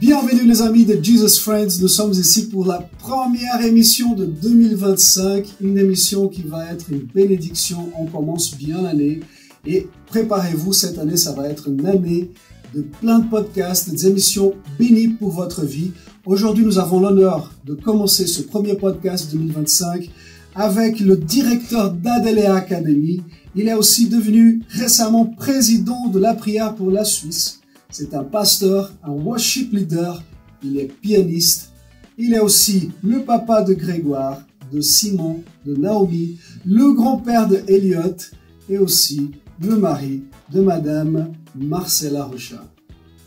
Bienvenue les amis de Jesus Friends, nous sommes ici pour la première émission de 2025, une émission qui va être une bénédiction. On commence bien l'année et préparez-vous, cette année ça va être une année de plein de podcasts, des émissions bénies pour votre vie. Aujourd'hui nous avons l'honneur de commencer ce premier podcast 2025 avec le directeur d'Adelea Academy. Il est aussi devenu récemment président de la prière pour la Suisse. C'est un pasteur, un worship leader, il est pianiste. Il est aussi le papa de Grégoire, de Simon, de Naomi, le grand-père de Elliot et aussi le mari de Madame Marcella Rocha.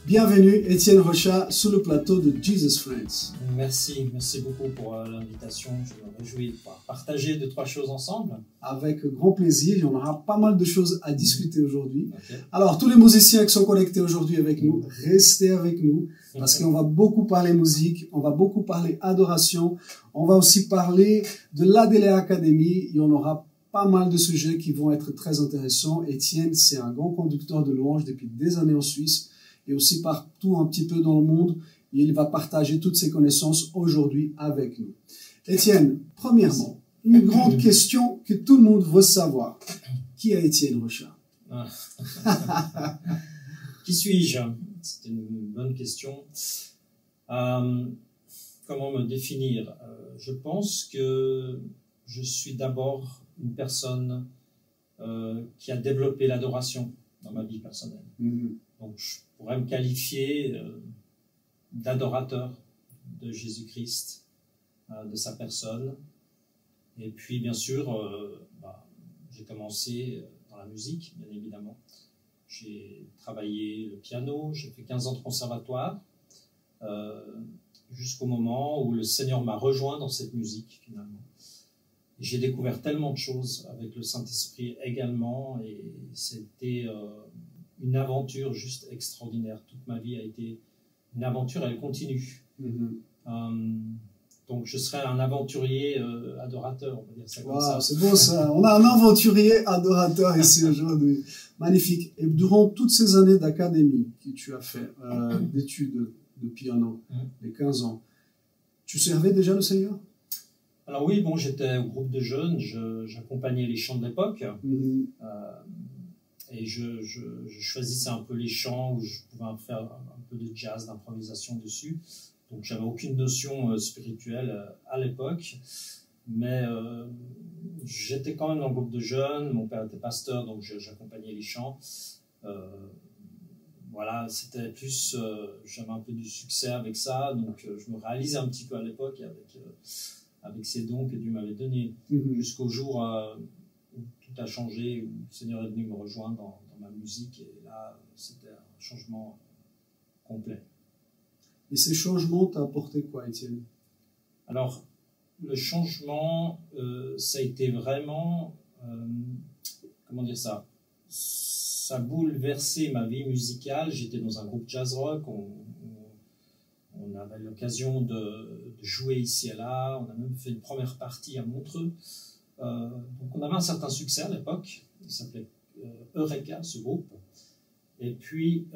Bienvenue Étienne Rocha sur le plateau de Jesus Friends. Merci beaucoup pour l'invitation. Je me réjouis de pouvoir partager 2-3 choses ensemble. Avec grand plaisir, il y en aura pas mal de choses à discuter aujourd'hui. Okay. Alors, tous les musiciens qui sont connectés aujourd'hui avec nous, restez avec nous parce qu'on va beaucoup parler musique, on va beaucoup parler adoration, on va aussi parler de l'Adelea Academy. Il y en aura pas mal de sujets qui vont être très intéressants. Étienne, c'est un grand conducteur de louanges depuis des années en Suisse et aussi partout un petit peu dans le monde. Et il va partager toutes ses connaissances aujourd'hui avec nous. Étienne, premièrement, une grande question que tout le monde veut savoir. Qui est Étienne Rocha? Qui suis-je? C'est une bonne question. Comment me définir? Je pense que je suis d'abord une personne qui a développé l'adoration dans ma vie personnelle. Donc, je pourrais me qualifier d'adorateur de Jésus-Christ, de sa personne. Et puis, bien sûr, j'ai commencé dans la musique, bien évidemment. J'ai travaillé le piano, j'ai fait 15 ans de conservatoire, jusqu'au moment où le Seigneur m'a rejoint dans cette musique, finalement. J'ai découvert tellement de choses avec le Saint-Esprit également, et c'était une aventure juste extraordinaire. Toute ma vie a été une aventure, elle continue. Donc je serai un aventurier adorateur, on va dire ça comme ça. C'est beau ça, on a un aventurier adorateur ici aujourd'hui. Magnifique. Et durant toutes ces années d'académie que tu as fait, d'études de piano, les 15 ans, tu servais déjà le Seigneur? Alors oui, bon, j'étais au groupe de jeunes, j'accompagnais les chants de l'époque. Et je choisissais un peu les chants où je pouvais faire un peu de jazz, d'improvisation dessus. Donc j'avais aucune notion spirituelle à l'époque, mais j'étais quand même dans le groupe de jeunes. Mon père était pasteur, donc j'accompagnais les chants. Voilà, c'était plus, j'avais un peu du succès avec ça, donc je me réalisais un petit peu à l'époque avec ces dons que Dieu m'avait donnés, jusqu'au jour où tout a changé, où le Seigneur est venu me rejoindre dans ma musique, et là, c'était un changement complet. Et ces changements t'ont apporté quoi, Étienne? Alors, le changement, ça a été vraiment, comment dire ça? Ça a bouleversé ma vie musicale. J'étais dans un groupe jazz rock, on avait l'occasion de jouer ici et là, on a même fait une première partie à Montreux. Donc on avait un certain succès à l'époque, il s'appelait Eureka, ce groupe. Et puis,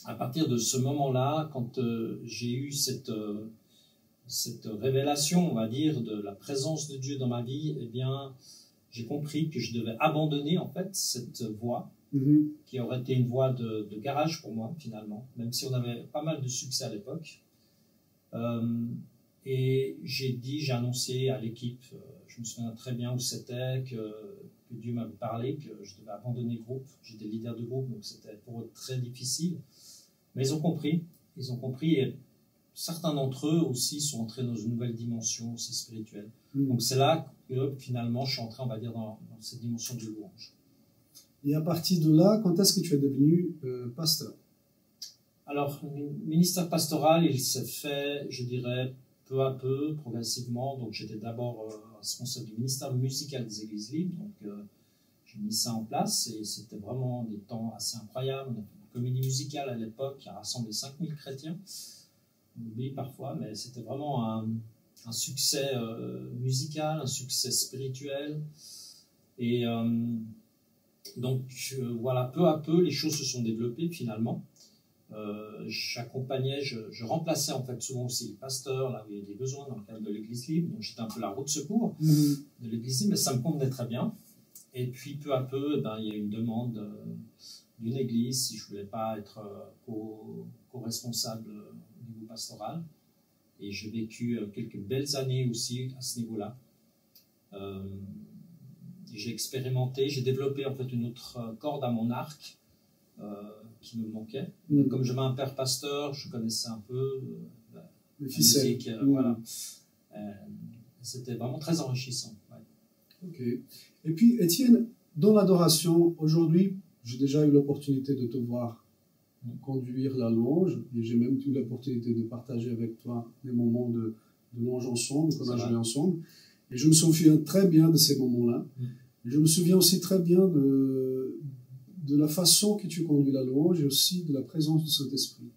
à partir de ce moment-là, quand j'ai eu cette révélation, on va dire, de la présence de Dieu dans ma vie, eh bien, j'ai compris que je devais abandonner, en fait, cette voie, qui aurait été une voie de garage pour moi, finalement, même si on avait pas mal de succès à l'époque. Et j'ai annoncé à l'équipe, je me souviens très bien où c'était, que Dieu m'avait parlé, que je devais abandonner le groupe. J'étais leader de groupe, donc c'était pour eux très difficile. Mais ils ont compris, et certains d'entre eux aussi sont entrés dans une nouvelle dimension aussi spirituelle. Donc c'est là que finalement je suis entré, on va dire, dans cette dimension de louange. Et à partir de là, quand est-ce que tu es devenu pasteur? Alors, le ministère pastoral, il s'est fait, je dirais, peu à peu, progressivement. Donc j'étais d'abord responsable du ministère musical des Églises libres, donc j'ai mis ça en place, et c'était vraiment des temps assez incroyables. On a fait une comédie musicale à l'époque qui a rassemblé 5000 chrétiens. On oublie parfois, mais c'était vraiment un succès musical, un succès spirituel. Et donc voilà, peu à peu, les choses se sont développées finalement. J'accompagnais, je remplaçais en fait souvent aussi les pasteurs, là où il y a des besoins dans le cadre de l'église libre. Donc j'étais un peu la roue de secours de l'église libre, mais ça me convenait très bien. Et puis peu à peu, il y a eu une demande d'une église si je voulais pas être co-responsable au niveau pastoral. Et j'ai vécu quelques belles années aussi à ce niveau-là. J'ai expérimenté, j'ai développé en fait une autre corde à mon arc qui me manquait. Comme j'avais un père pasteur, je connaissais un peu la musique. Voilà. C'était vraiment très enrichissant. Ouais. Ok. Et puis, Étienne, dans l'adoration, aujourd'hui, j'ai déjà eu l'opportunité de te voir conduire la louange, et j'ai même eu l'opportunité de partager avec toi des moments de louange ensemble, qu'on a joué ensemble. Et je me souviens très bien de ces moments-là. Je me souviens aussi très bien de la façon que tu conduis la louange et aussi de la présence du Saint-Esprit.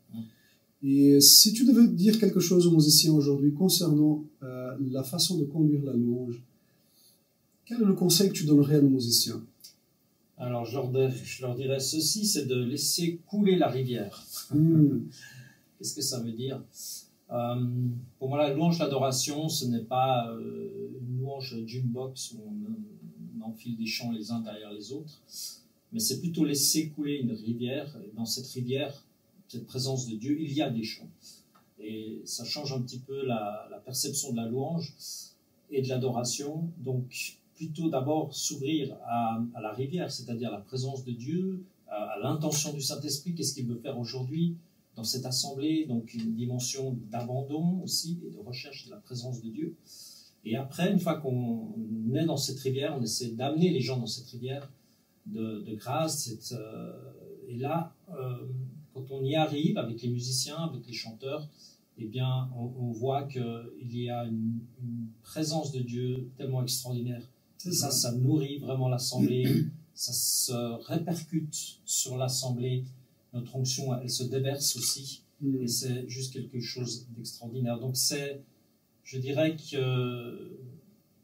Et si tu devais dire quelque chose aux musiciens aujourd'hui concernant la façon de conduire la louange, quel est le conseil que tu donnerais à nos musiciens? Alors, je leur dirais ceci, c'est de laisser couler la rivière. Qu'est-ce que ça veut dire? Pour moi, la louange, l'adoration, ce n'est pas une louange jukebox où on enfile des chants les uns derrière les autres, mais c'est plutôt laisser couler une rivière. Et dans cette rivière, cette présence de Dieu, il y a des chants. Et ça change un petit peu la perception de la louange et de l'adoration. Donc, plutôt d'abord s'ouvrir à la rivière, c'est-à-dire la présence de Dieu, à l'intention du Saint-Esprit, qu'est-ce qu'il veut faire aujourd'hui dans cette assemblée, donc une dimension d'abandon aussi et de recherche de la présence de Dieu. Et après, une fois qu'on est dans cette rivière, on essaie d'amener les gens dans cette rivière de grâce. Et là, quand on y arrive avec les musiciens, avec les chanteurs, eh bien, on voit qu'il y a une présence de Dieu tellement extraordinaire. Et ça nourrit vraiment l'assemblée, ça se répercute sur l'assemblée. Notre onction, elle se déverse aussi, et c'est juste quelque chose d'extraordinaire. Donc je dirais qu'il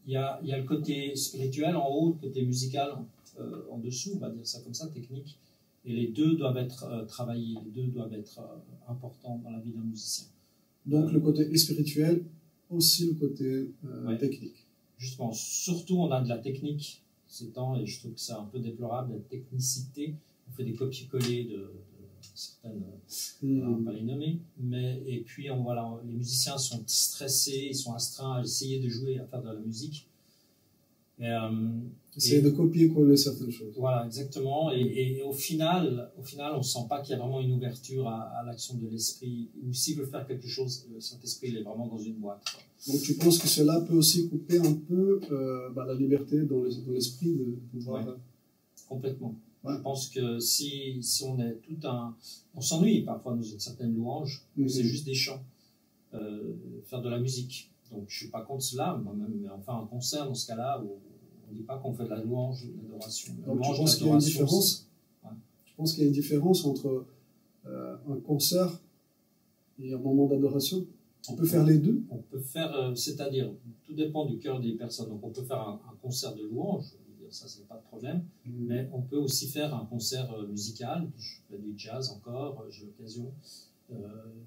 y a le côté spirituel en haut, le côté musical en dessous, on va dire ça comme ça, technique, et les deux doivent être travaillés, les deux doivent être importants dans la vie d'un musicien. Donc le côté spirituel, aussi le côté technique. Justement, surtout on a de la technique ces temps, et je trouve que c'est un peu déplorable, la technicité. On fait des copier-coller de certaines, on va pas les nommer, et puis les musiciens sont stressés, ils sont astreints à essayer de jouer, à faire de la musique. Essayer de copier-coller certaines choses. Voilà, exactement. Et au final, on ne sent pas qu'il y a vraiment une ouverture à l'action de l'esprit. Ou s'il veut faire quelque chose, le Saint-Esprit, il est vraiment dans une boîte. Donc tu penses que cela peut aussi couper un peu la liberté dans l'esprit de pouvoir... Ouais, complètement. Ouais. Je pense que si on est on s'ennuie parfois dans une certaine louange, c'est juste des chants, faire de la musique. Donc je ne suis pas contre cela, moi-même, mais enfin un concert dans ce cas-là où on ne dit pas qu'on fait de la louange ou de l'adoration. Donc tu penses qu'il y a une différence? Tu penses qu'il y a une différence entre un concert et un moment d'adoration? On peut faire les deux? On peut faire, c'est-à-dire, tout dépend du cœur des personnes. Donc on peut faire un concert de louange, ça c'est pas de problème, mais on peut aussi faire un concert musical. Je fais du jazz encore, j'ai l'occasion de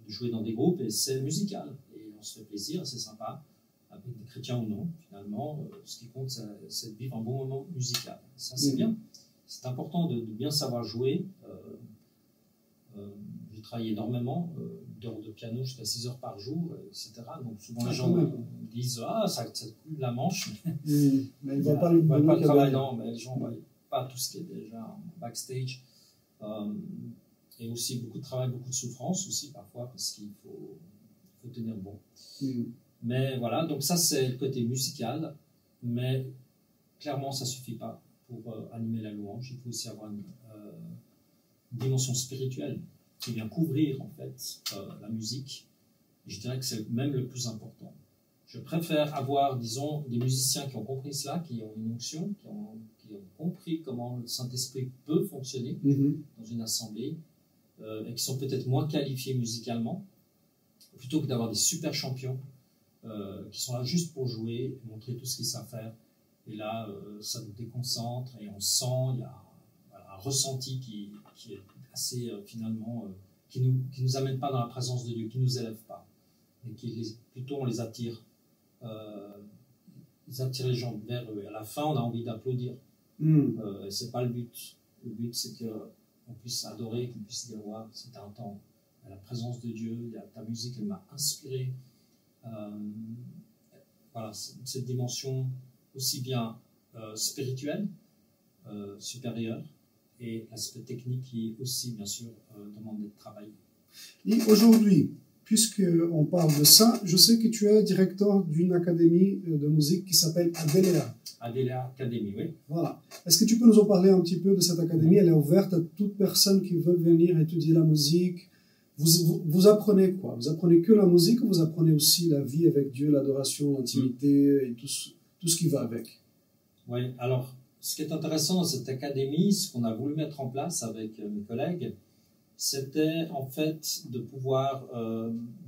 jouer dans des groupes et c'est musical. Et on se fait plaisir, c'est sympa, avec des chrétiens ou non, finalement. Ce qui compte, c'est de vivre un bon moment musical. Ça, c'est bien. C'est important de bien savoir jouer. J'ai travaillé énormément d'heures de piano jusqu'à 6 heures par jour, etc. Donc souvent les gens disent « Ah, ça coule la manche ». Mais ils ne voient pas le travail, non, mais les gens ne voient pas tout ce qui est déjà en backstage. Et aussi beaucoup de travail, beaucoup de souffrance aussi parfois, parce qu'il faut tenir bon. Mais voilà, donc ça c'est le côté musical, mais clairement ça ne suffit pas pour animer la louange. Il faut aussi avoir une dimension spirituelle qui vient couvrir en fait la musique. Et je dirais que c'est même le plus important. Je préfère avoir, disons, des musiciens qui ont compris cela, qui ont une onction, qui ont compris comment le Saint-Esprit peut fonctionner dans une assemblée, et qui sont peut-être moins qualifiés musicalement, plutôt que d'avoir des super champions qui sont là juste pour jouer, et montrer tout ce qu'ils savent faire. Et là, ça nous déconcentre et on sent, il y a un ressenti qui est assez finalement qui nous amènent pas dans la présence de Dieu, qui nous élèvent pas, mais plutôt on les attire. Ils attirent les gens vers eux. Et à la fin, on a envie d'applaudir. C'est pas le but. Le but, c'est qu'on puisse adorer, qu'on puisse dire ouais, c'était un temps à la présence de Dieu. Ta musique, elle m'a inspiré. Voilà, cette dimension aussi bien spirituelle, supérieure, et l'aspect technique qui aussi, bien sûr, demande d'être travaillé. Et aujourd'hui, puisqu'on parle de ça, je sais que tu es directeur d'une académie de musique qui s'appelle Adelea. Adelea Academy, oui. Voilà. Est-ce que tu peux nous en parler un petit peu de cette académie? Elle est ouverte à toute personne qui veut venir étudier la musique. Vous apprenez quoi? Vous apprenez que la musique ou vous apprenez aussi la vie avec Dieu, l'adoration, l'intimité et tout ce qui va avec? Oui, alors, ce qui est intéressant dans cette académie, ce qu'on a voulu mettre en place avec mes collègues, c'était en fait de pouvoir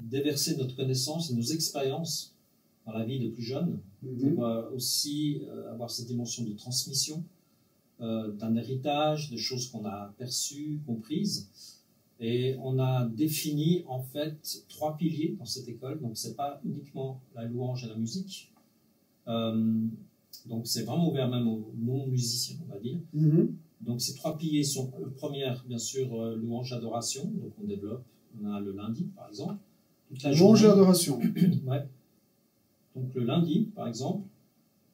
déverser notre connaissance et nos expériences dans la vie de plus jeunes, pour aussi avoir cette dimension de transmission, d'un héritage, de choses qu'on a perçues, comprises. Et on a défini en fait 3 piliers dans cette école. Donc c'est pas uniquement la louange et la musique. Donc c'est vraiment ouvert même aux non-musiciens, on va dire. Donc ces 3 piliers sont, le premier, bien sûr, louange et adoration. Donc on développe, on a le lundi par exemple. Louange et adoration. Ouais. Donc le lundi par exemple,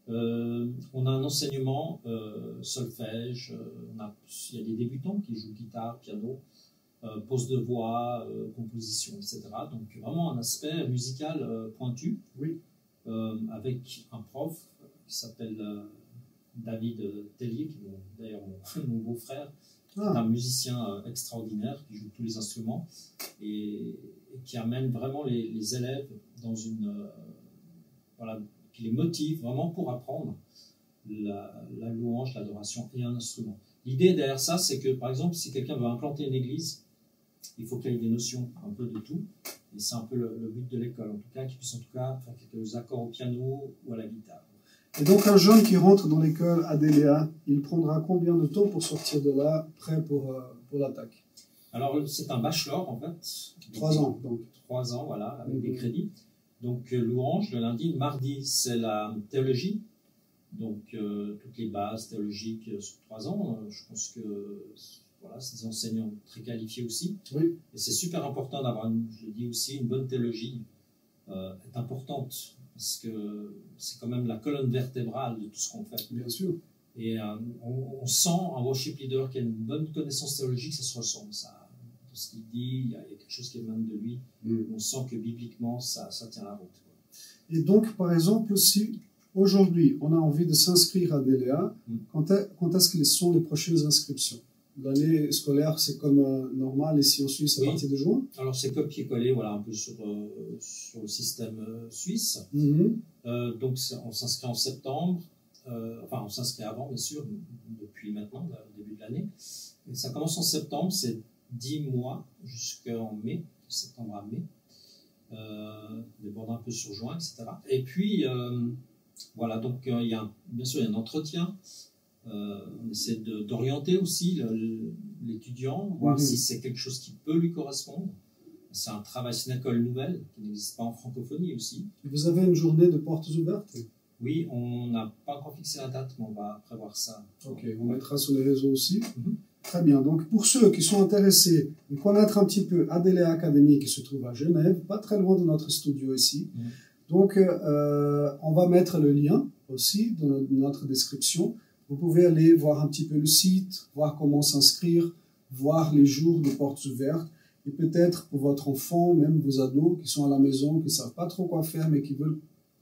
on a un enseignement solfège, il y a des débutants qui jouent guitare, piano, pose de voix, composition, etc. Donc vraiment un aspect musical pointu, oui. Avec un prof qui s'appelle David Tellier, qui est d'ailleurs mon beau-frère, un musicien extraordinaire qui joue tous les instruments et qui amène vraiment les élèves dans une... voilà, qui les motive vraiment pour apprendre la louange, l'adoration et un instrument. L'idée derrière ça, c'est que par exemple, si quelqu'un veut implanter une église, il faut qu'il ait des notions un peu de tout. Et c'est un peu le but de l'école, en tout cas, qu'il puisse en tout cas faire quelques accords au piano ou à la guitare. Et donc un jeune qui rentre dans l'école Adelea, il prendra combien de temps pour sortir de là, prêt pour l'attaque? Alors c'est un bachelor en fait. 3 ans donc. 3 ans, voilà, avec des crédits. Donc louange le lundi, mardi c'est la théologie. Donc toutes les bases théologiques sur 3 ans. Je pense que voilà, c'est des enseignants très qualifiés aussi. Oui. Et c'est super important d'avoir, je le dis aussi, une bonne théologie est importante parce que c'est quand même la colonne vertébrale de tout ce qu'on fait. Bien sûr. Et on sent un worship leader qui a une bonne connaissance théologique, ça se ressent. Ça, tout ce qu'il dit, il y a quelque chose qui émane de lui. On sent que bibliquement, ça tient la route. Quoi. Et donc, par exemple, si aujourd'hui on a envie de s'inscrire à Adelea, quand est-ce que sont les prochaines inscriptions? L'année scolaire, c'est comme normal ici en Suisse à partir de juin? Alors, c'est copier-coller voilà, un peu sur le système suisse. Donc, on s'inscrit en septembre. Enfin, on s'inscrit avant, bien sûr, depuis maintenant, le début de l'année. Et ça commence en septembre, c'est 10 mois jusqu'en mai, de septembre à mai. Déborde un peu sur juin, etc. Et puis, voilà, donc il y a bien sûr il y a un entretien. On essaie d'orienter aussi l'étudiant, voir si c'est quelque chose qui peut lui correspondre. C'est un travail, c'est une école nouvelle qui n'existe pas en francophonie aussi. Vous avez une journée de portes ouvertes? Oui, on n'a pas encore fixé la date, mais on va prévoir ça. Ok, on mettra sur les réseaux aussi. Très bien, donc pour ceux qui sont intéressés de connaître un petit peu Adelea Academy qui se trouve à Genève, pas très loin de notre studio ici, donc on va mettre le lien aussi dans notre description. Vous pouvez aller voir un petit peu le site, voir comment s'inscrire, voir les jours de portes ouvertes. Et peut-être pour votre enfant, même vos ados qui sont à la maison, qui ne savent pas trop quoi faire, mais qui veulent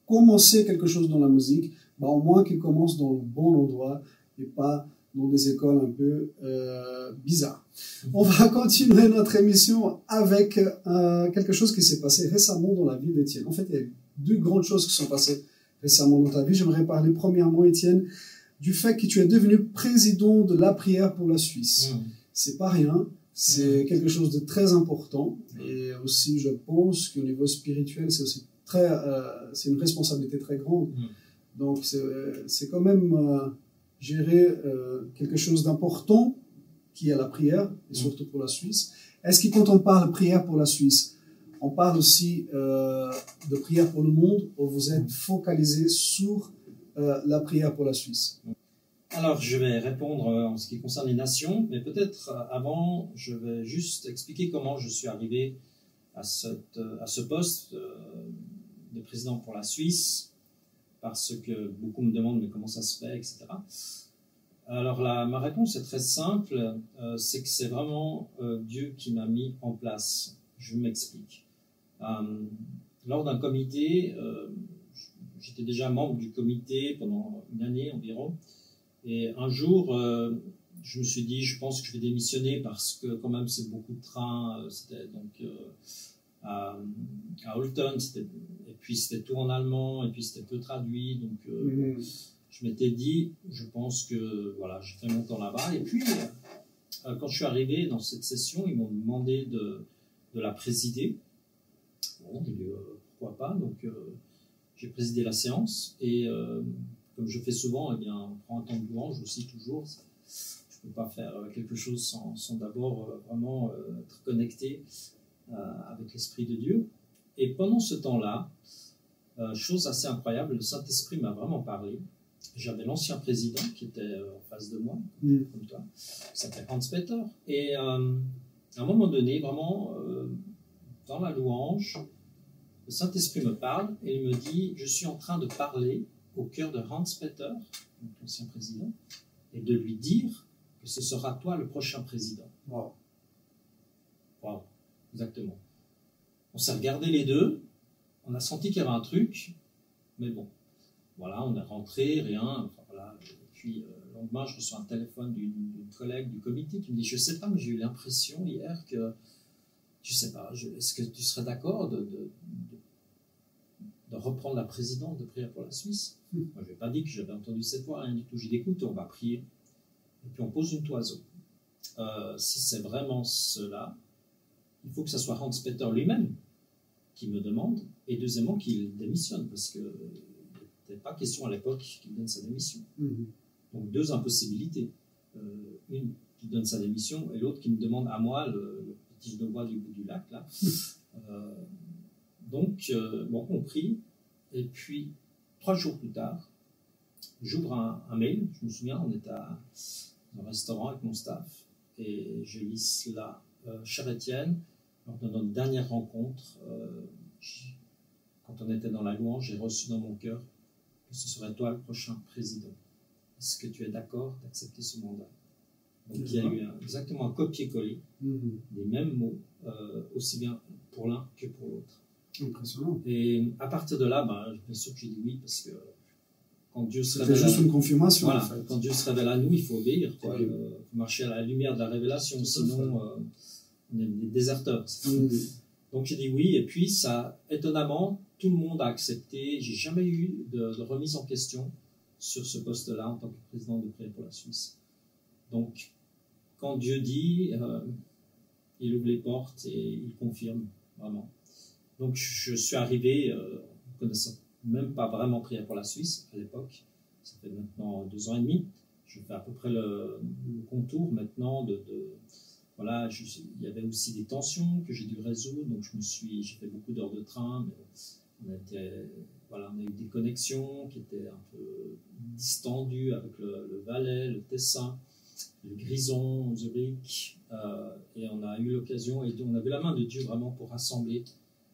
commencer quelque chose dans la musique, bah au moins qu'ils commencent dans le bon endroit et pas dans des écoles un peu bizarres. On va continuer notre émission avec quelque chose qui s'est passé récemment dans la vie d'Étienne. En fait, il y a eu 2 grandes choses qui sont passées récemment dans ta vie. J'aimerais parler premièrement, Étienne, du fait que tu es devenu président de la prière pour la Suisse. C'est pas rien, c'est quelque chose de très important. Et aussi, je pense qu'au niveau spirituel, c'est aussi c'est une responsabilité très grande. Donc, c'est quand même gérer quelque chose d'important qui est la prière, et surtout pour la Suisse. Est-ce que quand on parle prière pour la Suisse, on parle aussi de prière pour le monde, ou vous êtes focalisé sur la prière pour la Suisse? Alors, je vais répondre en ce qui concerne les nations, mais peut-être avant, je vais juste expliquer comment je suis arrivé à ce poste de président pour la Suisse, parce que beaucoup me demandent mais comment ça se fait, etc. Alors ma réponse est très simple, c'est que c'est vraiment Dieu qui m'a mis en place. Je m'explique. Lors d'un comité, j'étais déjà membre du comité pendant une année environ, et un jour, je me suis dit, je pense que je vais démissionner parce que quand même c'est beaucoup de trains, c'était donc à Holton, et puis c'était tout en allemand, et puis c'était peu traduit, donc je m'étais dit, je pense que voilà, j'ai fait mon temps là-bas, et puis quand je suis arrivé dans cette session, ils m'ont demandé de la présider. Bon, pourquoi pas, donc j'ai présidé la séance, et comme je fais souvent, eh bien, on prend un temps de louange aussi toujours. Je ne peux pas faire quelque chose sans d'abord vraiment être connecté avec l'Esprit de Dieu. Et pendant ce temps-là, chose assez incroyable, le Saint-Esprit m'a vraiment parlé. J'avais l'ancien président qui était en face de moi, comme toi, qui s'appelait Hans-Peter. Et à un moment donné, vraiment, dans la louange, le Saint-Esprit me parle et il me dit, je suis en train de parler au cœur de Hans-Peter, l'ancien président, et de lui dire que ce sera toi le prochain président. Wow. Wow, exactement. On s'est regardés les deux, on a senti qu'il y avait un truc, mais bon, voilà, on est rentré, rien, enfin voilà. Et puis le lendemain, je reçois un téléphone d'une collègue du comité qui me dit, je sais pas, mais j'ai eu l'impression hier que, je sais pas, est-ce que tu serais d'accord de reprendre la présidence de prière pour la Suisse? Moi, je n'ai pas dit que j'avais entendu cette voix, rien du tout. J'ai dit, écoute, on va prier, et puis on pose une toison. Si c'est vraiment cela, il faut que ce soit Hans-Peter lui-même qui me demande, et deuxièmement, qu'il démissionne, parce qu'il n'était pas question à l'époque qu'il donne sa démission. Donc deux impossibilités. Une qui donne sa démission, et l'autre qui me demande à moi, le petit genevois du bout du lac, là. Donc, bon, on prie, et puis 3 jours plus tard, j'ouvre un mail, je me souviens, on était à un restaurant avec mon staff, et je lis cela, cher Étienne, lors de notre dernière rencontre, quand on était dans la louange, j'ai reçu dans mon cœur que ce serait toi le prochain président. Est-ce que tu es d'accord d'accepter ce mandat? Donc il y a eu exactement un copier-coller des mêmes mots, aussi bien pour l'un que pour l'autre. Impressionnant. Et à partir de là, bien sûr que j'ai dit oui, parce que quand Dieu se révèle. C'était juste une confirmation. Voilà, en fait. quand Dieu se révèle à nous, il faut obéir. Il faut marcher à la lumière de la révélation, sinon on est des déserteurs. Donc j'ai dit oui, et puis ça, étonnamment, tout le monde a accepté. J'ai jamais eu de remise en question sur ce poste-là en tant que président de prière pour la Suisse. Donc, quand Dieu dit, il ouvre les portes et il confirme, vraiment. Donc, je suis arrivé, en connaissant même pas vraiment prière pour la Suisse à l'époque. Ça fait maintenant 2 ans et demi. Je fais à peu près le contour maintenant voilà, il y avait aussi des tensions que j'ai dû résoudre. Donc, j'ai fait beaucoup d'heures de train, mais on a eu des connexions qui étaient un peu distendues avec le Valais, le Tessin, le Grison, Zurich, et on a eu l'occasion, et on avait la main de Dieu vraiment pour rassembler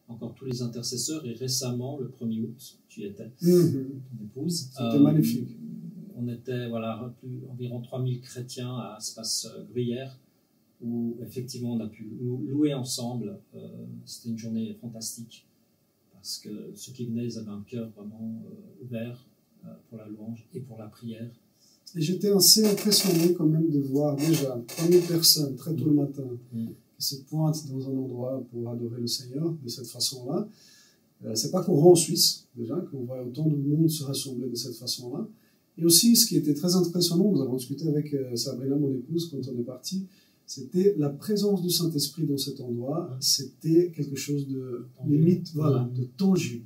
encore tous les intercesseurs, et récemment, le 1er août, tu y étais, ton épouse. C'était magnifique. On était environ 3000 chrétiens à Espace Gruyère, où effectivement on a pu louer ensemble. C'était une journée fantastique, parce que ceux qui venaient, ils avaient un cœur vraiment ouvert pour la louange et pour la prière. Et j'étais assez impressionné quand même de voir déjà 3000 personnes très tôt le matin qui se pointent dans un endroit pour adorer le Seigneur de cette façon-là. C'est pas courant en Suisse, déjà, qu'on voit autant de monde se rassembler de cette façon-là. Et aussi, ce qui était très impressionnant, nous avons discuté avec Sabrina, mon épouse, quand on est parti, c'était la présence du Saint-Esprit dans cet endroit. C'était quelque chose de limite, voilà, de tangible.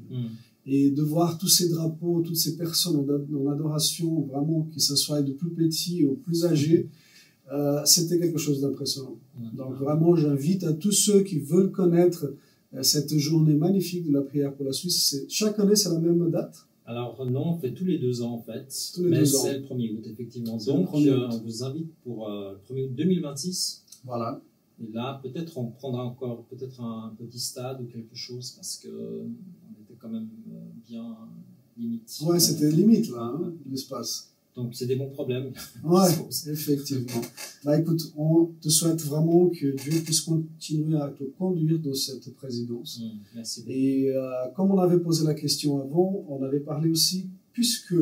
Et de voir tous ces drapeaux, toutes ces personnes en adoration, vraiment, que ce soit de plus petits au plus âgés, c'était quelque chose d'impressionnant. Ouais. Donc vraiment, j'invite à tous ceux qui veulent connaître cette journée magnifique de la prière pour la Suisse. Chaque année, c'est la même date? Alors non, on fait tous les 2 ans en fait, Tous les mais 2 ans. c'est le 1er août effectivement. C'est le Donc 1er août. on vous invite pour le 1er août 2026. Voilà. Et là, peut-être on prendra encore peut-être un petit stade ou quelque chose parce que on était quand même bien limite. Ouais, c'était limite là, hein, l'espace. Donc c'est des bons problèmes. Ouais, effectivement. Bah écoute, on te souhaite vraiment que Dieu puisse continuer à te conduire dans cette présidence. Merci beaucoup. Et comme on avait posé la question avant, on avait parlé aussi, puisque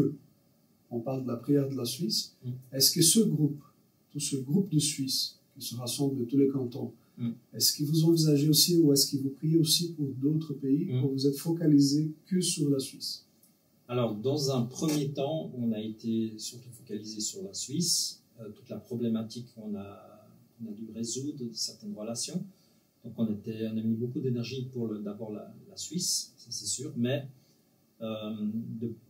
on parle de la prière de la Suisse, est-ce que tout ce groupe de Suisses qui se rassemble de tous les cantons, est-ce que vous envisagez aussi ou est-ce que vous priez aussi pour d'autres pays ou vous êtes focalisé que sur la Suisse? Alors, dans un premier temps, on a été surtout focalisé sur la Suisse, toute la problématique qu'on a dû résoudre, certaines relations. Donc, on a mis beaucoup d'énergie pour d'abord la Suisse, ça c'est sûr, mais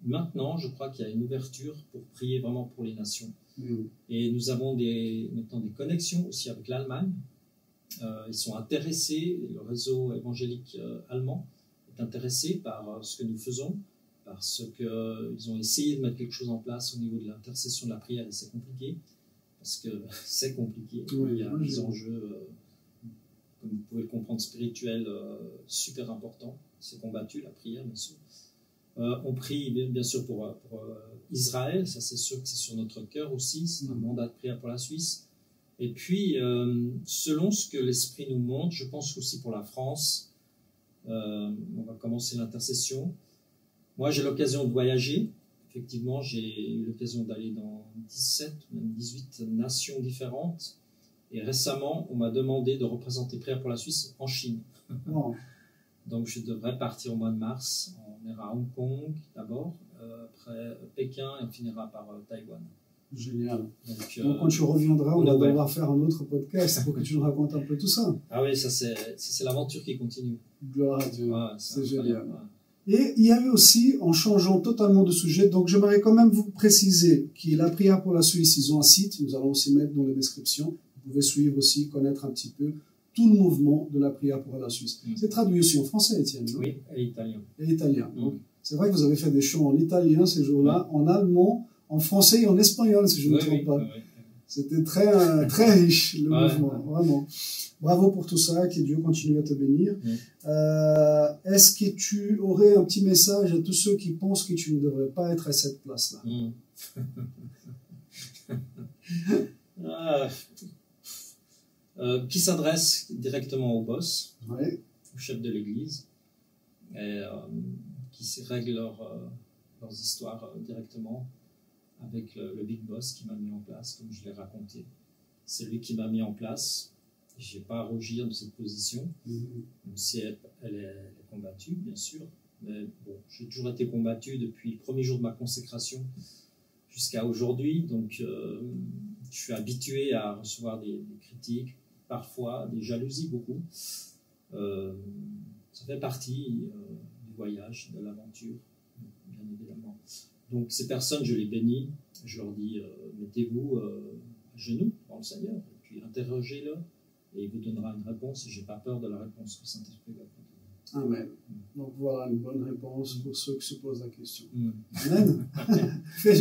maintenant, je crois qu'il y a une ouverture pour prier vraiment pour les nations. Et nous avons maintenant des connexions aussi avec l'Allemagne. Ils sont intéressés, le réseau évangélique allemand est intéressé par ce que nous faisons, parce qu'ils ont essayé de mettre quelque chose en place au niveau de l'intercession de la prière, et c'est compliqué, parce que c'est compliqué. Oui, il y a des enjeux, comme vous pouvez le comprendre, spirituels super importants. C'est combattu, la prière, bien sûr. On prie bien sûr pour Israël, ça c'est sûr que c'est sur notre cœur aussi, c'est un mandat de prière pour la Suisse. Et puis, selon ce que l'Esprit nous montre, je pense aussi pour la France, on va commencer l'intercession. Moi, j'ai l'occasion de voyager. Effectivement, j'ai eu l'occasion d'aller dans 17, même 18 nations différentes. Et récemment, on m'a demandé de représenter Prière pour la Suisse en Chine. Wow. Donc, je devrais partir au mois de mars. On ira à Hong Kong d'abord, après Pékin, et on finira par Taïwan. Génial. Donc, quand tu reviendras, on va devoir faire un autre podcast pour que tu nous racontes un peu tout ça. Ah oui, ça c'est l'aventure qui continue. Gloire à Dieu. Ouais, c'est génial. Et il y avait aussi, en changeant totalement de sujet, donc j'aimerais quand même vous préciser que la prière pour la Suisse, ils ont un site, nous allons aussi mettre dans la description. Vous pouvez suivre aussi, connaître un petit peu tout le mouvement de la prière pour la Suisse. C'est traduit aussi en français, Étienne, non? Oui, et italien. Et italien. Donc, c'est vrai que vous avez fait des chants en italien ces jours-là, en allemand, en français et en espagnol, si je ne me trompe pas. C'était très, très riche, le mouvement, vraiment. Bravo pour tout ça, que Dieu continue à te bénir. Est-ce que tu aurais un petit message à tous ceux qui pensent que tu ne devrais pas être à cette place-là? Qui s'adresse directement au boss, ouais. au chef de l'église, et qui règle leurs histoires directement avec le big boss qui m'a mis en place, comme je l'ai raconté. C'est lui qui m'a mis en place. Je n'ai pas à rougir de cette position, même si elle est combattue, bien sûr. Mais bon, j'ai toujours été combattu depuis le premier jour de ma consécration jusqu'à aujourd'hui. Donc, je suis habitué à recevoir des critiques, parfois des jalousies, beaucoup. Ça fait partie du voyage, de l'aventure, bien évidemment. Donc, ces personnes, je les bénis. Je leur dis, mettez-vous à genoux devant le Seigneur, et puis interrogez-le. Et il vous donnera une réponse, et je n'ai pas peur de la réponse que Saint-Esprit va vous donner. Amen. Donc voilà une bonne réponse pour ceux qui se posent la question. Amen.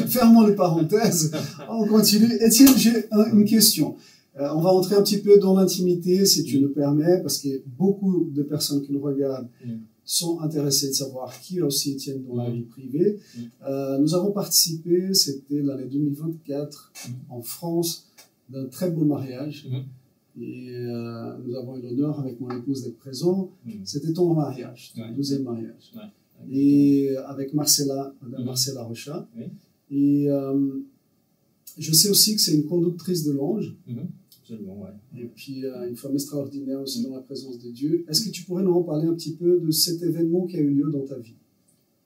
Fermons les parenthèses. On continue. Étienne, j'ai une question. On va entrer un petit peu dans l'intimité, si tu le permets, parce que beaucoup de personnes qui nous regardent sont intéressées de savoir qui est aussi Étienne dans la vie privée. Nous avons participé, c'était l'année 2024, en France, d'un très beau mariage. Et nous avons eu l'honneur avec mon épouse d'être présents. C'était ton mariage, ton deuxième mariage. Et avec Marcella, Madame Marcella Rocha. Et je sais aussi que c'est une conductrice de l'ange. Absolument, ouais. Et puis une femme extraordinaire aussi dans la présence de Dieu. Est-ce que tu pourrais nous en parler un petit peu de cet événement qui a eu lieu dans ta vie?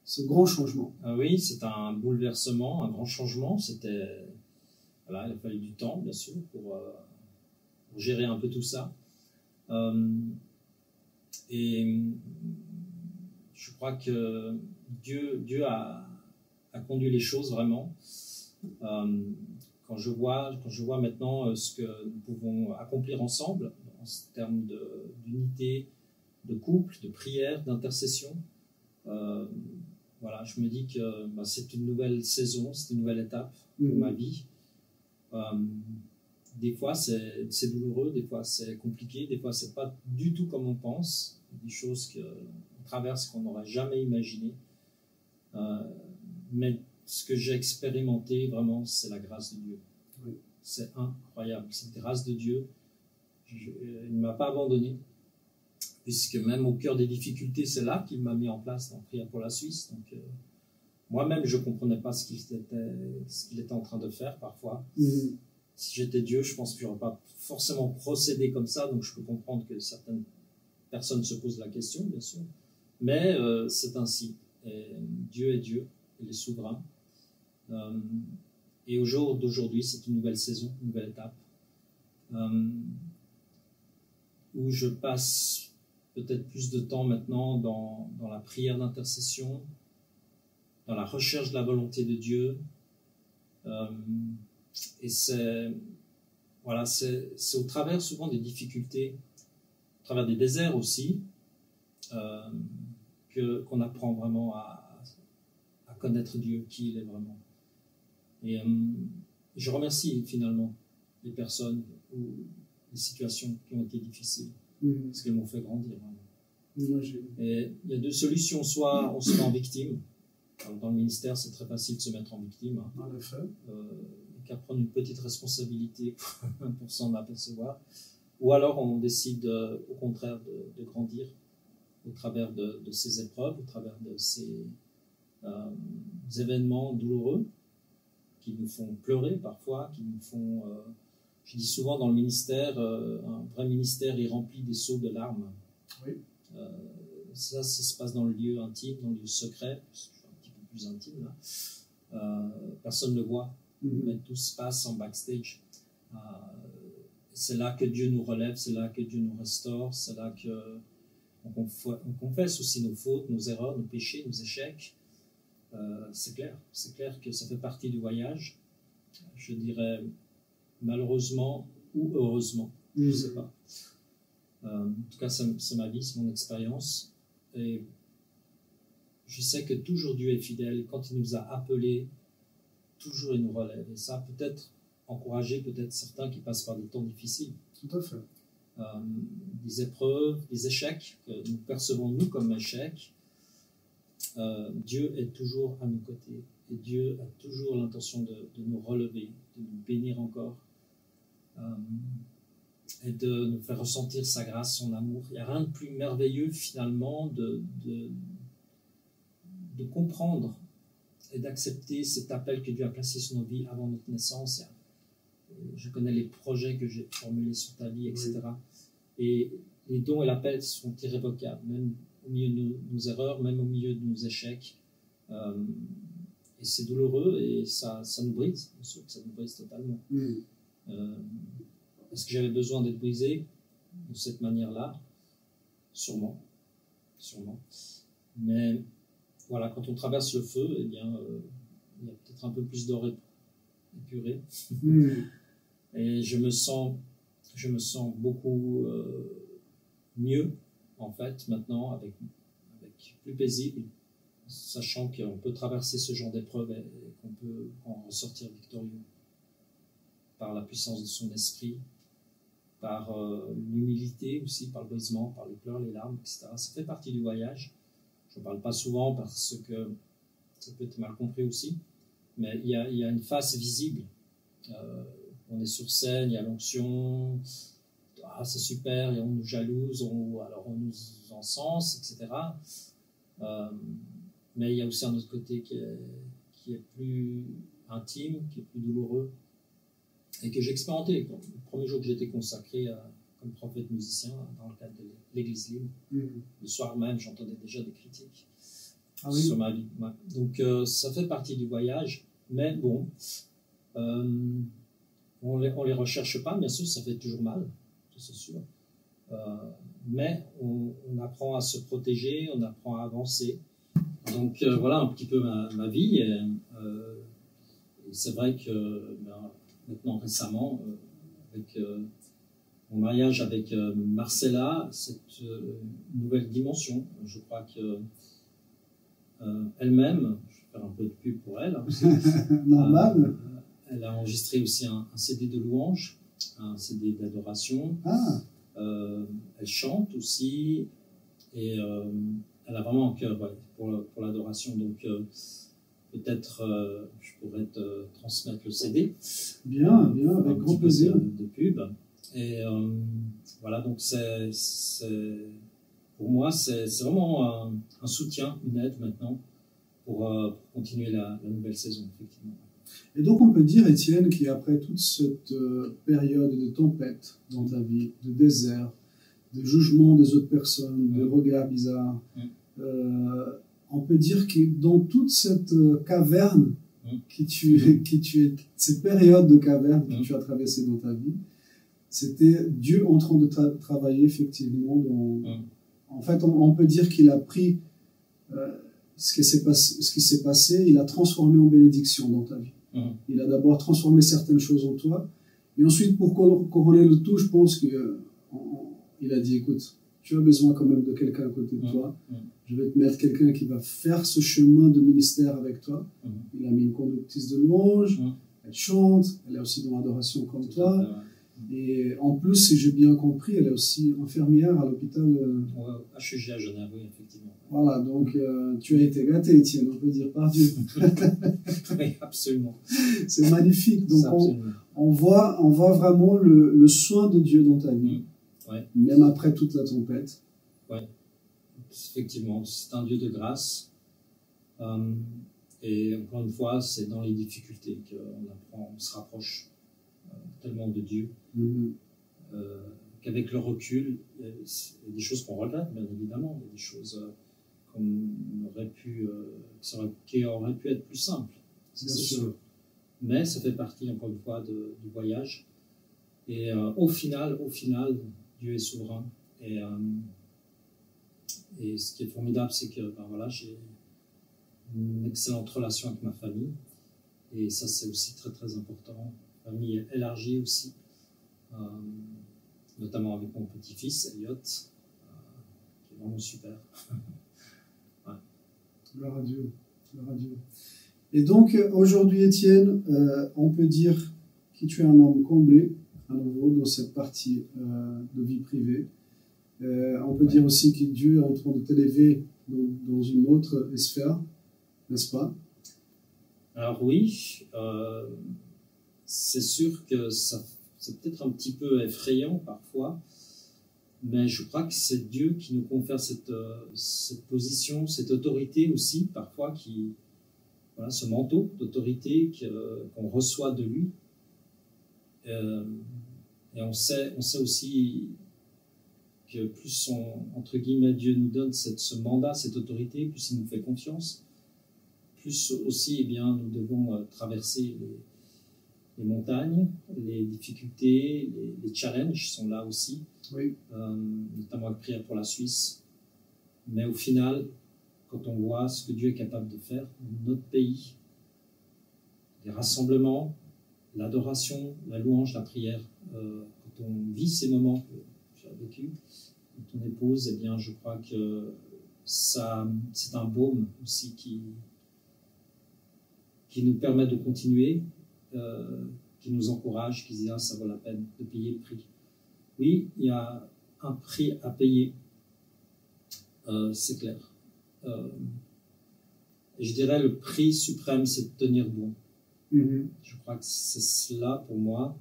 Ce grand changement. Oui, c'est un bouleversement, un grand changement. Voilà, il a fallu du temps, bien sûr, pour gérer un peu tout ça. Et je crois que Dieu a conduit les choses vraiment. quand je vois maintenant ce que nous pouvons accomplir ensemble en termes d'unité, de couple, de prière, d'intercession, voilà, je me dis que c'est une nouvelle saison, c'est une nouvelle étape de ma vie. Des fois, c'est douloureux, des fois, c'est compliqué, des fois, c'est pas du tout comme on pense, des choses qu'on traverse qu'on n'aurait jamais imaginé. Mais ce que j'ai expérimenté, vraiment, c'est la grâce de Dieu. Oui. C'est incroyable, cette grâce de Dieu. Il ne m'a pas abandonné, puisque même au cœur des difficultés, c'est là qu'il m'a mis en place dans Prière pour la Suisse. Donc, moi-même, je ne comprenais pas ce qu'il était en train de faire parfois. Si j'étais Dieu, je pense que je n'aurais pas forcément procédé comme ça, donc je peux comprendre que certaines personnes se posent la question, bien sûr. Mais c'est ainsi. Et Dieu est Dieu, il est souverain. Et au jour d'aujourd'hui, c'est une nouvelle saison, une nouvelle étape, où je passe peut-être plus de temps maintenant dans la prière d'intercession, dans la recherche de la volonté de Dieu. Et c'est au travers souvent des difficultés, au travers des déserts aussi, qu'on apprend vraiment à connaître Dieu, qui il est vraiment. Et je remercie finalement les personnes ou les situations qui ont été difficiles, parce qu'elles m'ont fait grandir. Et il y a deux solutions, soit on se met en victime. Alors, dans le ministère, c'est très facile de se mettre en victime. En effet. Qu'à prendre une petite responsabilité pour s'en apercevoir. Ou alors on décide au contraire de grandir au travers de ces épreuves, au travers de ces événements douloureux qui nous font pleurer parfois, qui nous font... je dis souvent dans le ministère, un vrai ministère est rempli des seaux de larmes. Oui. Ça se passe dans le lieu intime, dans le lieu secret, parce que je suis un petit peu plus intime là. Personne ne le voit, mais tout se passe en backstage. C'est là que Dieu nous relève, c'est là que Dieu nous restaure, c'est là qu'on confesse aussi nos fautes, nos erreurs, nos péchés, nos échecs. C'est clair que ça fait partie du voyage. Je dirais malheureusement ou heureusement, je ne sais pas. En tout cas, c'est ma vie, c'est mon expérience. Et je sais que toujours Dieu est fidèle. Quand il nous a appelés, toujours il nous relève. Et ça peut-être encourager peut-être certains qui passent par des temps difficiles. Tout à fait. Des épreuves, des échecs que nous percevons nous comme échecs. Dieu est toujours à nos côtés. Et Dieu a toujours l'intention de nous relever, de nous bénir encore. Et de nous faire ressentir sa grâce, son amour. Il n'y a rien de plus merveilleux finalement de comprendre et d'accepter cet appel que Dieu a placé sur nos vies avant notre naissance. Je connais les projets que j'ai formulés sur ta vie, etc. Oui. Et les dons et l'appel sont irrévocables, même au milieu de nos erreurs, même au milieu de nos échecs. Et c'est douloureux et ça nous brise, bien sûr que ça nous brise totalement. Est-ce que j'avais besoin d'être brisé de cette manière-là? Sûrement. Mais voilà, quand on traverse le feu, eh bien, il y a peut-être un peu plus d'or épuré. Et je me sens beaucoup mieux, en fait, maintenant, avec plus paisible, sachant qu'on peut traverser ce genre d'épreuve et qu'on peut en ressortir victorieux par la puissance de son esprit, par l'humilité aussi, par le brisement, par les pleurs, les larmes, etc. Ça fait partie du voyage. Je ne parle pas souvent parce que ça peut être mal compris aussi, mais il y a une face visible. On est sur scène, il y a l'onction, c'est super, et on nous jalouse, alors on nous encense, etc. Mais il y a aussi un autre côté qui est plus intime, qui est plus douloureux, et que j'ai expérimenté. Le premier jour que j'ai été consacré comme prophète musicien dans le cadre de l'Église libre, le soir même, j'entendais déjà des critiques sur ma vie. Ouais. Donc, ça fait partie du voyage, mais bon, on les recherche pas, bien sûr, ça fait toujours mal, c'est sûr. Mais on apprend à se protéger, on apprend à avancer. Donc, voilà un petit peu ma vie. Et c'est vrai que maintenant récemment, avec mon mariage avec Marcella, cette nouvelle dimension. Je crois que elle-même, je vais faire un peu de pub pour elle, hein, aussi, Normal. elle a enregistré aussi un CD de louange, un CD d'adoration. Ah, Elle chante aussi et elle a vraiment un cœur pour l'adoration. Donc peut-être je pourrais te transmettre le CD. bien, bien, avec grand plaisir. De pub. Et voilà, donc pour moi, c'est vraiment un soutien, une aide maintenant pour continuer la nouvelle saison, effectivement. Et donc on peut dire, Étienne, qu'après toute cette période de tempête dans ta vie, de désert, de jugement des autres personnes, de regards bizarres, on peut dire que dans toute cette caverne cette période de caverne que tu as traversée dans ta vie, c'était Dieu en train de travailler effectivement. En fait, on peut dire qu'il a pris ce qui s'est passé, il a transformé en bénédiction dans ta vie. Il a d'abord transformé certaines choses en toi, et ensuite, pour couronner le tout, je pense qu'il a dit, écoute, tu as besoin quand même de quelqu'un à côté de toi. Je vais te mettre quelqu'un qui va faire ce chemin de ministère avec toi. Il a mis une conductrice de louange, elle chante, elle est aussi dans l'adoration comme toi. Et en plus, si j'ai bien compris, elle est aussi infirmière à l'hôpital. HUG à Genève, oui, effectivement. Voilà, donc tu as été gâté, Étienne, on peut dire, par Dieu. Oui, absolument. C'est magnifique. Donc on voit vraiment le soin de Dieu dans ta vie, même après toute la tempête. Oui, effectivement, c'est un Dieu de grâce. Et encore une fois, c'est dans les difficultés on se rapproche tellement de Dieu, qu'avec le recul, il y a des choses qu'on regrette, bien évidemment, il y a des choses qui auraient pu être plus simples, c'est sûr. Mais ça fait partie, encore une fois, du voyage. Et au final, Dieu est souverain. Et ce qui est formidable, c'est que j'ai une excellente relation avec ma famille. Et ça, c'est aussi très, très important. Famille élargie aussi, notamment avec mon petit-fils, Elliot, qui est vraiment super. Gloire à Dieu. Gloire à Dieu. Et donc, aujourd'hui, Étienne, on peut dire que tu es un homme comblé, à nouveau, dans cette partie de vie privée. On peut dire aussi que Dieu est en train de t'élever dans une autre sphère, n'est-ce pas? Alors oui, c'est sûr que c'est peut-être un petit peu effrayant parfois, mais je crois que c'est Dieu qui nous confère cette position, cette autorité aussi, parfois, ce manteau d'autorité qu'on reçoit de lui. Et on sait aussi que plus entre guillemets, Dieu nous donne ce mandat, cette autorité, plus il nous fait confiance, plus aussi, nous devons traverser les montagnes, les difficultés, les challenges sont là aussi, notamment avec prière pour la Suisse. Mais au final, quand on voit ce que Dieu est capable de faire dans notre pays, les rassemblements, l'adoration, la louange, la prière, quand on vit ces moments que j'ai vécu avec ton épouse, je crois que c'est un baume aussi qui nous permet de continuer, qui nous encourage, qui dit ça vaut la peine de payer le prix. Oui, il y a un prix à payer, c'est clair. Et je dirais le prix suprême, c'est de tenir bon. Je crois que c'est cela pour moi.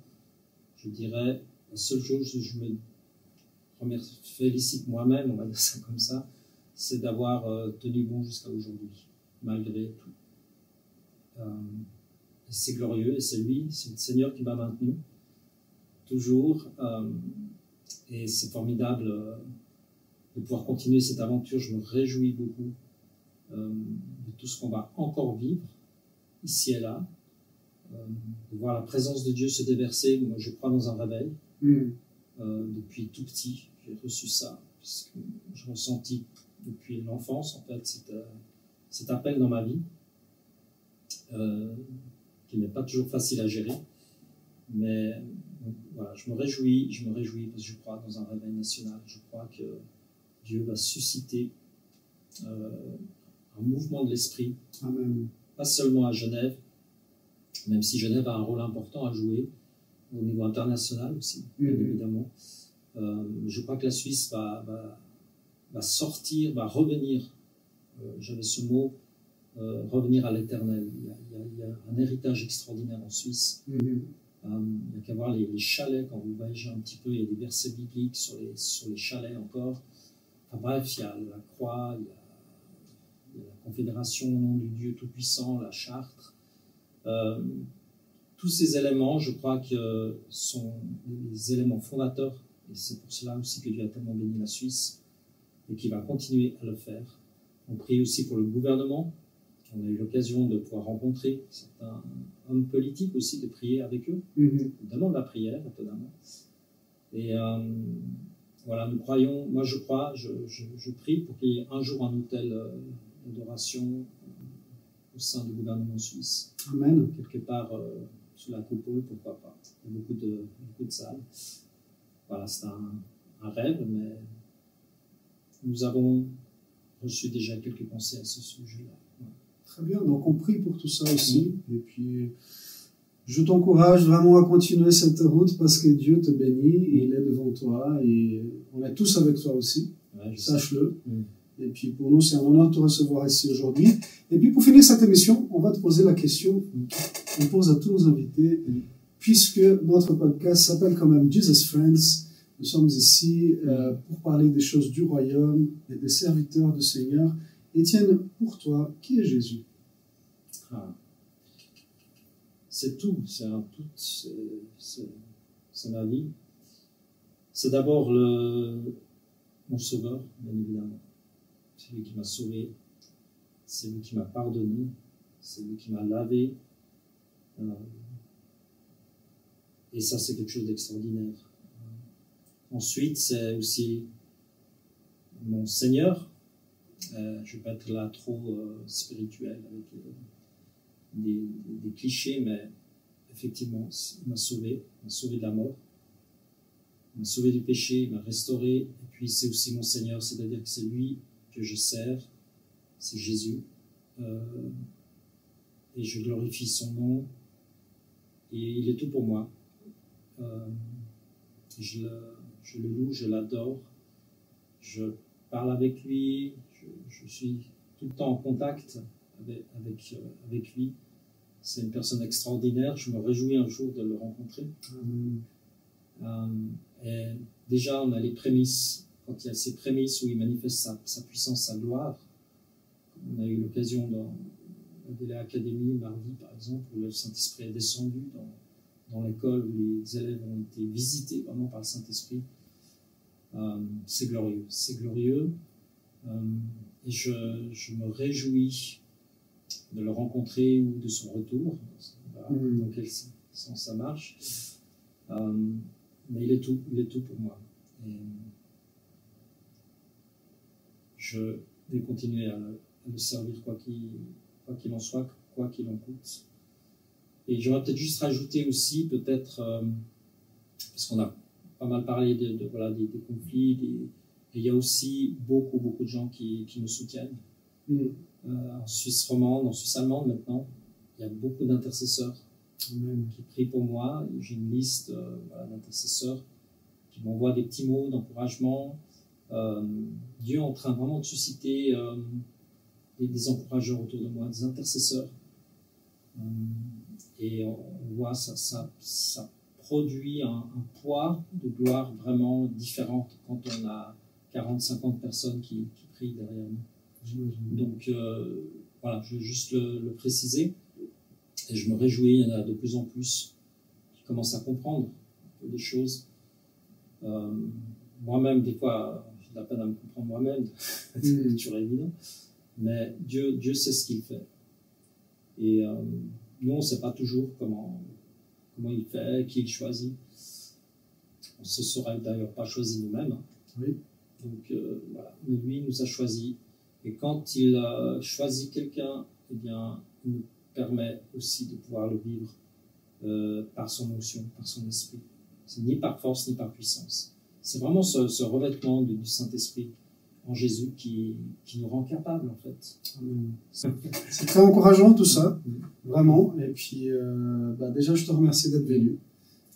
Je dirais, la seule chose que je me félicite moi-même, on va dire ça comme ça, c'est d'avoir tenu bon jusqu'à aujourd'hui, malgré tout. C'est glorieux et c'est lui, c'est le Seigneur qui m'a maintenu toujours, et c'est formidable de pouvoir continuer cette aventure. Je me réjouis beaucoup de tout ce qu'on va encore vivre ici et là, de voir la présence de Dieu se déverser. Moi, je crois dans un réveil. Depuis tout petit, j'ai reçu ça, parce que je ressentis depuis l'enfance en fait cet appel dans ma vie. Qui n'est pas toujours facile à gérer, Mais voilà, je me réjouis parce que je crois dans un réveil national. Je crois que Dieu va susciter un mouvement de l'esprit, Amen. pas seulement à Genève, même si Genève a un rôle important à jouer au niveau international aussi, bien évidemment. Je crois que la Suisse va sortir, va revenir, j'avais ce mot, revenir à l'éternel. Il y a un héritage extraordinaire en Suisse. Il n'y a qu'à voir les chalets, quand vous voyagez un petit peu, il y a des versets bibliques sur les chalets encore. Enfin bref, il y a la croix, il y a la confédération au nom du Dieu Tout-Puissant, la charte. Tous ces éléments, je crois que sont les éléments fondateurs, et c'est pour cela aussi que Dieu a tellement béni la Suisse, et qu'il va continuer à le faire. On prie aussi pour le gouvernement. On a eu l'occasion de pouvoir rencontrer certains hommes politiques aussi, de prier avec eux. On demande la prière, étonnamment. Et voilà, nous croyons, moi je crois, je prie pour qu'il y ait un jour un hôtel d'adoration au sein du gouvernement suisse. Amen. Quelque part sous la coupole, pourquoi pas. Il y a beaucoup de salles. Voilà, c'est un rêve, mais nous avons reçu déjà quelques pensées à ce sujet-là. Ouais. Très bien, donc on prie pour tout ça aussi. Et puis, je t'encourage vraiment à continuer cette route parce que Dieu te bénit, et il est devant toi, et on est tous avec toi aussi. Ouais, sache-le. Et puis pour nous, c'est un honneur de te recevoir ici aujourd'hui. Et puis pour finir cette émission, on va te poser la question qu'on pose à tous nos invités, puisque notre podcast s'appelle quand même Jesus Friends. Nous sommes ici pour parler des choses du royaume et des serviteurs du Seigneur. Étienne, pour toi, qui est Jésus? C'est tout, c'est ma vie. C'est d'abord mon sauveur, bien évidemment. C'est lui qui m'a sauvé, c'est lui qui m'a pardonné, c'est lui qui m'a lavé. Et ça, c'est quelque chose d'extraordinaire. Ensuite, c'est aussi mon Seigneur. Je ne vais pas être là trop spirituel avec des clichés, mais effectivement, il m'a sauvé de la mort, il m'a sauvé du péché, il m'a restauré. Et puis, c'est aussi mon Seigneur, c'est-à-dire que c'est lui que je sers, c'est Jésus, et je glorifie son nom, et il est tout pour moi. Je le loue, je l'adore, je parle avec lui, je suis tout le temps en contact avec lui. C'est une personne extraordinaire, je me réjouis un jour de le rencontrer. Et déjà, on a les prémices. Quand il y a ces prémices où il manifeste sa puissance, sa gloire, on a eu l'occasion dans la Délai Académie, mardi par exemple, où le Saint-Esprit est descendu dans l'école où les élèves ont été visités vraiment par le Saint-Esprit. C'est glorieux, c'est glorieux. Et je me réjouis de le rencontrer ou de son retour, dans quel sens ça marche. Mais il est tout pour moi. Et je vais continuer à le servir quoi qu'il en soit, quoi qu'il en coûte. Et j'aurais peut-être juste rajouté aussi, peut-être, parce qu'on a pas mal parlé des conflits, et il y a aussi beaucoup de gens qui me soutiennent. En Suisse romande, en Suisse allemande maintenant, il y a beaucoup d'intercesseurs qui prient pour moi. J'ai une liste d'intercesseurs qui m'envoient des petits mots d'encouragement. Dieu est en train vraiment de susciter des encourageurs autour de moi, des intercesseurs. Et on voit ça produit un poids de gloire vraiment différent quand on a 40-50 personnes qui prient derrière nous. Donc voilà, je veux juste le préciser. Et je me réjouis, il y en a de plus en plus qui commencent à comprendre un peu des choses. Moi-même, des fois, j'ai de la peine à me comprendre moi-même, c'est toujours évident. Mais Dieu sait ce qu'il fait. Et nous, on ne sait pas toujours comment il fait, qui il choisit. On ne se serait d'ailleurs pas choisi nous-mêmes. Hein. Oui. Donc voilà, mais lui, il nous a choisis. Et quand il choisit quelqu'un, eh bien, il nous permet aussi de pouvoir le vivre par son onction, par son esprit. C'est ni par force ni par puissance. C'est vraiment ce revêtement du Saint-Esprit en Jésus qui nous rend capables, en fait. C'est très encourageant tout ça, vraiment. Et puis, déjà, je te remercie d'être venu.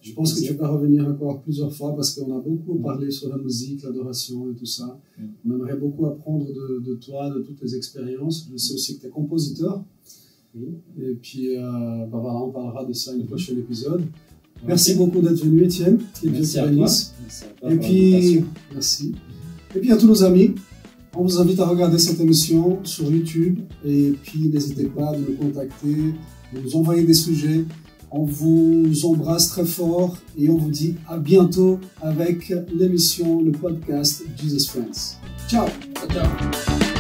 Je pense que tu vas revenir encore plusieurs fois parce qu'on a beaucoup parlé sur la musique, l'adoration et tout ça. On aimerait beaucoup apprendre de toi, de toutes tes expériences. Je sais aussi que tu es compositeur. Et puis, voilà, on parlera de ça dans le prochain épisode. Merci beaucoup d'être venu, Étienne. Et merci à toi. Et puis, merci. Et puis à tous nos amis, on vous invite à regarder cette émission sur YouTube. Et puis, n'hésitez pas de nous contacter, de nous envoyer des sujets. On vous embrasse très fort et on vous dit à bientôt avec l'émission, le podcast Jesus Friends. Ciao. Ciao.